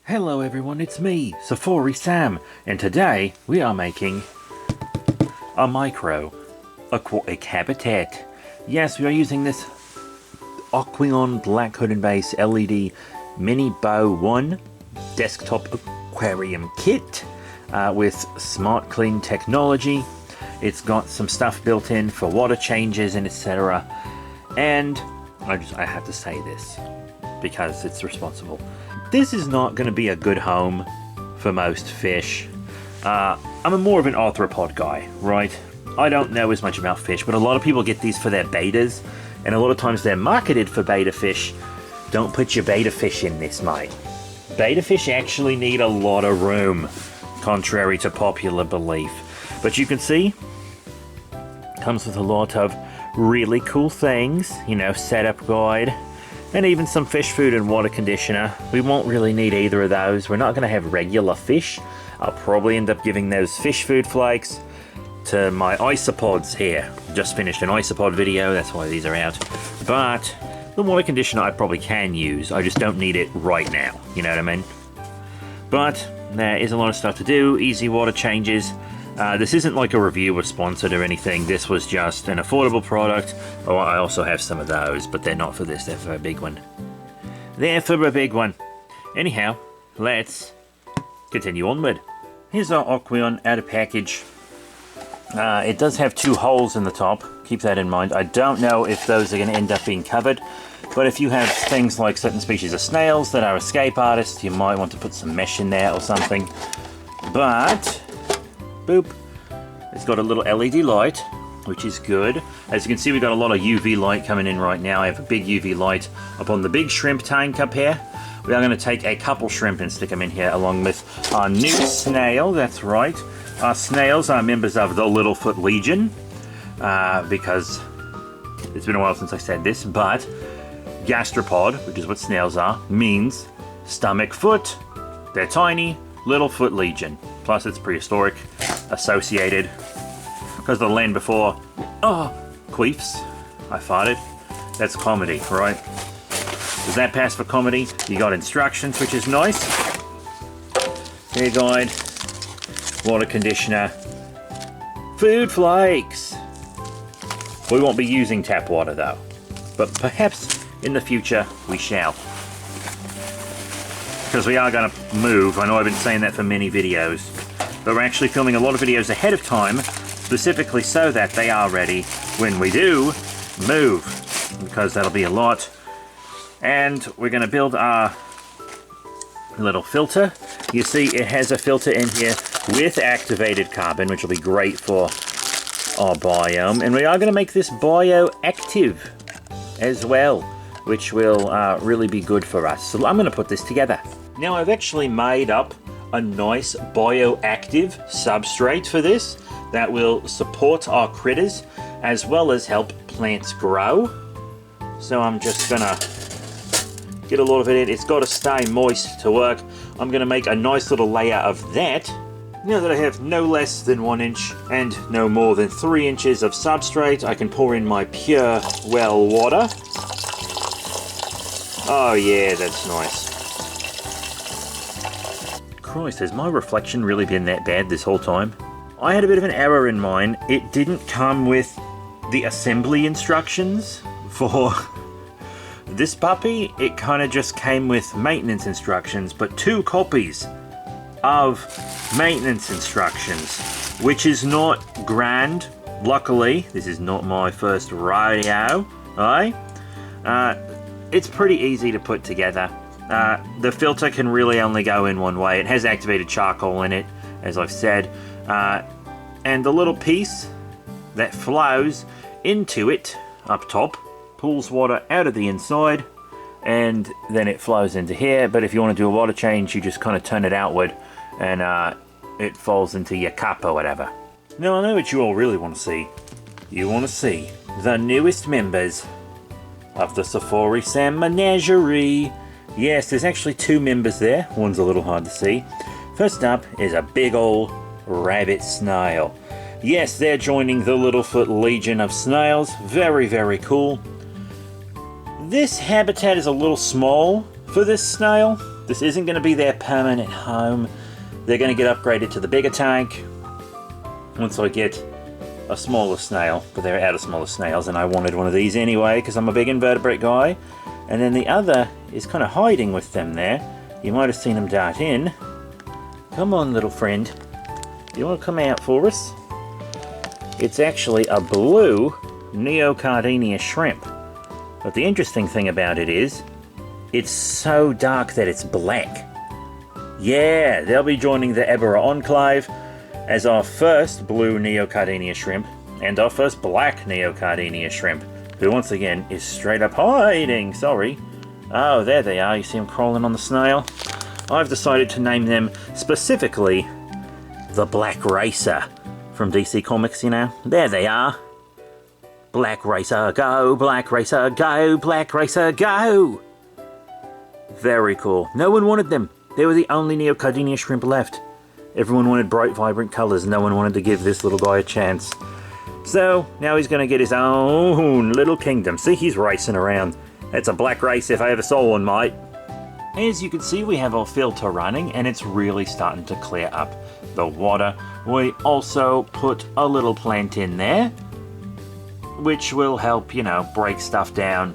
Hello everyone, it's me, Safari Sam, and today we are making a micro aquatic habitat. Yes, we are using this Aquarium black hood and base LED Mini Bow 1 desktop aquarium kit with smart clean technology. It's got some stuff built in for water changes and etc. And I have to say this because it's responsible. This is not going to be a good home for most fish. I'm more of an arthropod guy, right? I don't know as much about fish, but a lot of people get these for their betas, and a lot of times they're marketed for beta fish. Don't put your beta fish in this, mate. Beta fish actually need a lot of room, contrary to popular belief. But you can see, comes with a lot of really cool things, you know, setup guide, and even some fish food and water conditioner. We won't really need either of those. We're not going to have regular fish. I'll probably end up giving those fish food flakes to my isopods here. Just finished an isopod video, that's why these are out. But the water conditioner I probably can use. I just don't need it right now, you know what I mean? But there is a lot of stuff to do. Easy water changes. This isn't like a review or sponsored or anything. This was just an affordable product. Oh, I also have some of those, but they're not for this. They're for a big one. They're for a big one. Anyhow, let's continue onward. Here's our Aquarium out of package. It does have two holes in the top. Keep that in mind. I don't know if those are going to end up being covered, but if you have things like certain species of snails that are escape artists, you might want to put some mesh in there or something. But boop. It's got a little LED light, which is good. As you can see, we've got a lot of UV light coming in right now. I have a big UV light up on the big shrimp tank up here. We are going to take a couple shrimp and stick them in here along with our new snail. That's right. Our snails are members of the Littlefoot Legion because it's been a while since I said this, but gastropod, which is what snails are, means stomach foot. They're tiny, Littlefoot Legion. Plus it's prehistoric, associated, because the land before, queefs, I farted. That's comedy, right? Does that pass for comedy? You got instructions, which is nice. Air guide, water conditioner, food flakes. We won't be using tap water though, but perhaps in the future we shall. Because we are going to move. I know I've been saying that for many videos, but we're actually filming a lot of videos ahead of time, specifically so that they are ready when we do move, because that'll be a lot. And we're going to build our little filter. You see it has a filter in here with activated carbon, which will be great for our biome. And we are going to make this bioactive as well, which will really be good for us. So I'm going to put this together. Now I've actually made up a nice bioactive substrate for this that will support our critters as well as help plants grow. So I'm just going to get a lot of it in. It's got to stay moist to work. I'm going to make a nice little layer of that. Now that I have no less than 1 inch and no more than 3 inches of substrate, I can pour in my pure well water. Oh yeah, that's nice. Christ, has my reflection really been that bad this whole time? I had a bit of an error in mine. It didn't come with the assembly instructions for this puppy. It kind of just came with maintenance instructions, but 2 copies of maintenance instructions, which is not grand. Luckily, this is not my first rodeo, right? It's pretty easy to put together. The filter can really only go in one way. It has activated charcoal in it, as I've said. And the little piece that flows into it up top pulls water out of the inside, and then it flows into here. But if you want to do a water change, you just kind of turn it outward, and it falls into your cup or whatever. Now I know what you all really want to see. You want to see the newest members of the Safari Sam Menagerie. Yes, there's actually 2 members there. One's a little hard to see. First up is a big old rabbit snail. Yes, they're joining the Littlefoot Legion of snails. Very, very cool. This habitat is a little small for this snail. This isn't going to be their permanent home. They're going to get upgraded to the bigger tank once I get a smaller snail, but they're out of smaller snails, and I wanted one of these anyway because I'm a big invertebrate guy. And then the other is kind of hiding with them there. You might have seen him dart in. Come on, little friend. You want to come out for us? It's actually a blue Neocardinia shrimp. But the interesting thing about it is, it's so dark that it's black. Yeah, they'll be joining the Ebera Enclave as our first blue Neocardinia shrimp, and our first black Neocardinia shrimp, who once again is straight up hiding, sorry. Oh, there they are, you see them crawling on the snail? I've decided to name them specifically the Black Racer from DC Comics, you know. There they are. Black Racer, go! Black Racer, go! Black Racer, go! Very cool. No one wanted them. They were the only Neocardinia shrimp left. Everyone wanted bright, vibrant colours. No one wanted to give this little guy a chance. So, now he's going to get his own little kingdom. See, he's racing around. That's a black race if I ever saw one, mate. As you can see, we have our filter running, and it's really starting to clear up the water. We also put a little plant in there, which will help, you know, break stuff down.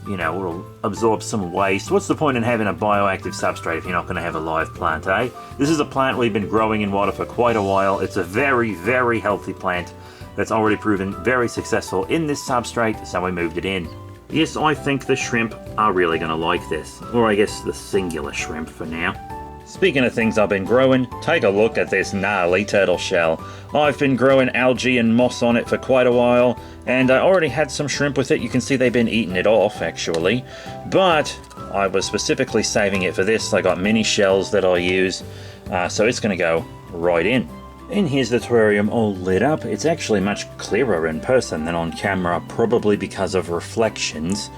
You know, it'll absorb some waste. What's the point in having a bioactive substrate if you're not going to have a live plant, eh? This is a plant we've been growing in water for quite a while. It's a very, very healthy plant that's already proven very successful in this substrate, so we moved it in. Yes, I think the shrimp are really going to like this. Or I guess the singular shrimp for now. Speaking of things I've been growing, take a look at this gnarly turtle shell. I've been growing algae and moss on it for quite a while, and I already had some shrimp with it. You can see they've been eating it off, actually. But I was specifically saving it for this. I got mini shells that I'll use, so it's going to go right in. And here's the terrarium all lit up. It's actually much clearer in person than on camera, probably because of reflections.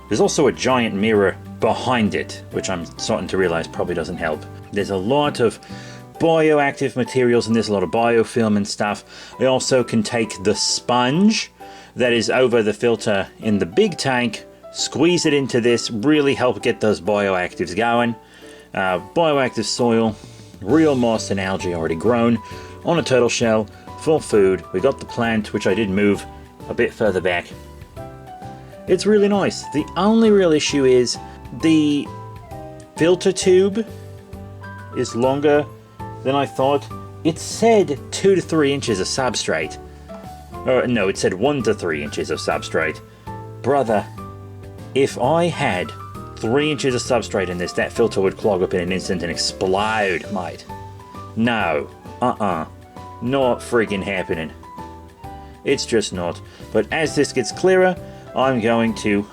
There's also a giant mirror behind it, which I'm starting to realize probably doesn't help. There's a lot of bioactive materials and there's a lot of biofilm and stuff. I also can take the sponge that is over the filter in the big tank, squeeze it into this, really help get those bioactives going. Bioactive soil, real moss and algae already grown on a turtle shell for food. We got the plant, which I did move a bit further back. It's really nice. The only real issue is the filter tube is longer than I thought. It said 2 to 3 inches of substrate. No, it said 1 to 3 inches of substrate. Brother, if I had 3 inches of substrate in this, that filter would clog up in an instant and explode, mate. No. Not friggin' happening. It's just not. But as this gets clearer, I'm going to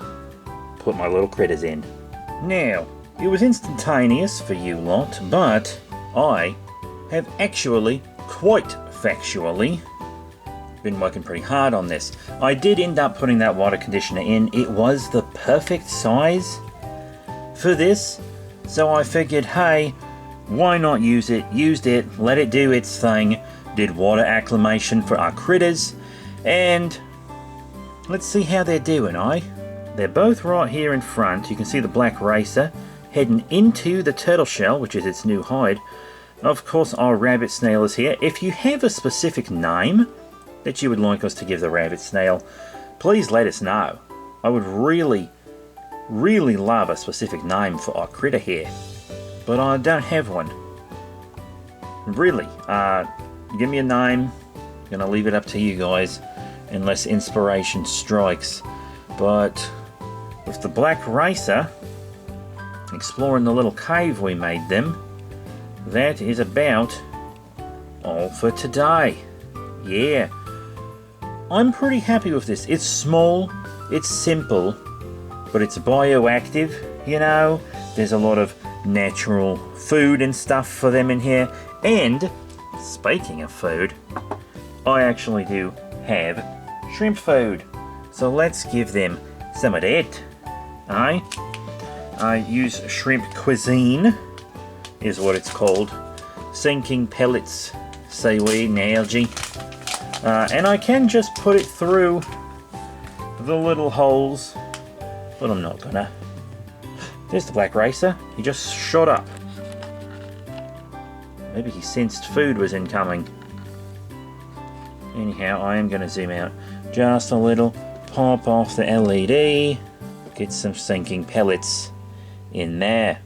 put my little critters in. Now, it was instantaneous for you lot, but I have actually, quite factually, been working pretty hard on this. I did end up putting that water conditioner in. It was the perfect size for this, so I figured, hey, why not use it? Used it, let it do its thing, did water acclimation for our critters, and let's see how they're doing, They're both right here in front. You can see the Black Racer heading into the turtle shell, which is its new hide. Of course, our rabbit snail is here. If you have a specific name that you would like us to give the rabbit snail, please let us know. I would really, really love a specific name for our critter here, but I don't have one. Really, give me a name. I'm gonna leave it up to you guys, unless inspiration strikes. But with the Black Racer, exploring the little cave we made them, that is about all for today. Yeah, I'm pretty happy with this. It's small, it's simple, but it's bioactive, you know. There's a lot of natural food and stuff for them in here. And, speaking of food, I actually do have shrimp food. So let's give them some of that. I use shrimp cuisine, is what it's called. Sinking pellets, seaweed and algae. And I can just put it through the little holes, but I'm not gonna. There's the black racer. He just shot up. Maybe he sensed food was incoming. Anyhow, I am going to zoom out just a little. Pop off the LED. Get some sinking pellets in there.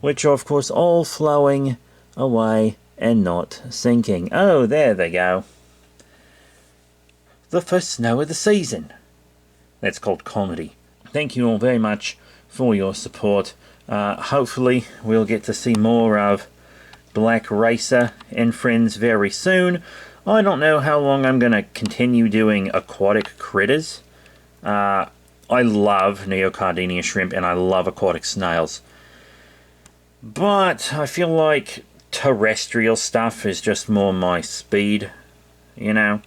Which are, of course, all flowing away and not sinking. Oh, there they go. The first snow of the season. That's called comedy. Thank you all very much for your support. Hopefully we'll get to see more of Black Racer and friends very soon. I don't know how long I'm going to continue doing aquatic critters. I love neocardinia shrimp and I love aquatic snails. But I feel like terrestrial stuff is just more my speed, you know.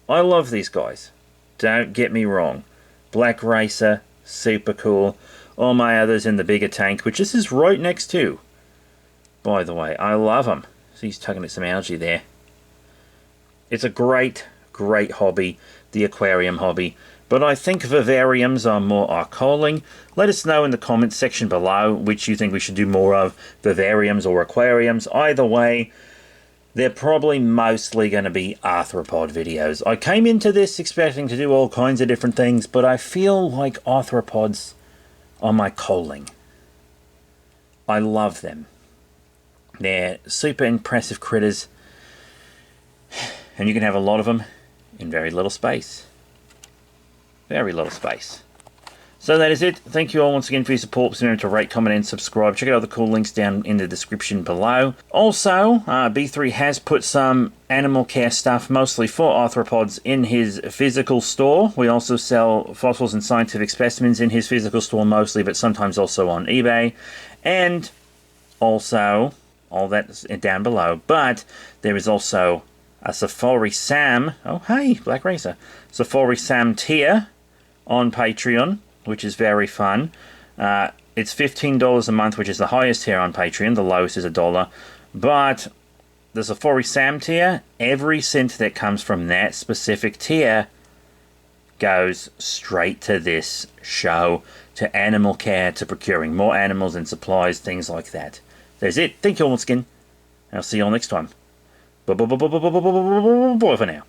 I love these guys. Don't get me wrong. Black Racer, super cool. All my others in the bigger tank, which this is right next to. By the way, I love them. So he's tugging at some algae there. It's a great, great hobby, the aquarium hobby. But I think vivariums are more our calling. Let us know in the comments section below which you think we should do more of, vivariums or aquariums. Either way, they're probably mostly going to be arthropod videos. I came into this expecting to do all kinds of different things, but I feel like arthropods are my calling. I love them. They're super impressive critters, and you can have a lot of them in very little space. Very little space. So that is it. Thank you all once again for your support. Please remember to rate, comment, and subscribe. Check out the cool links down in the description below. Also, B3 has put some animal care stuff, mostly for arthropods, in his physical store. We also sell fossils and scientific specimens in his physical store mostly, but sometimes also on eBay. And also, all that's down below. But there is also a Safari Sam. Oh, hey, Black Racer. Safari Sam tier on Patreon, which is very fun. It's $15 a month, which is the highest tier on Patreon. The lowest is $1. But the Safari Sam tier, every cent that comes from that specific tier goes straight to this show, to animal care, to procuring more animals and supplies, things like that. That's it. Thank you all once again. I'll see you all next time. Bye for now.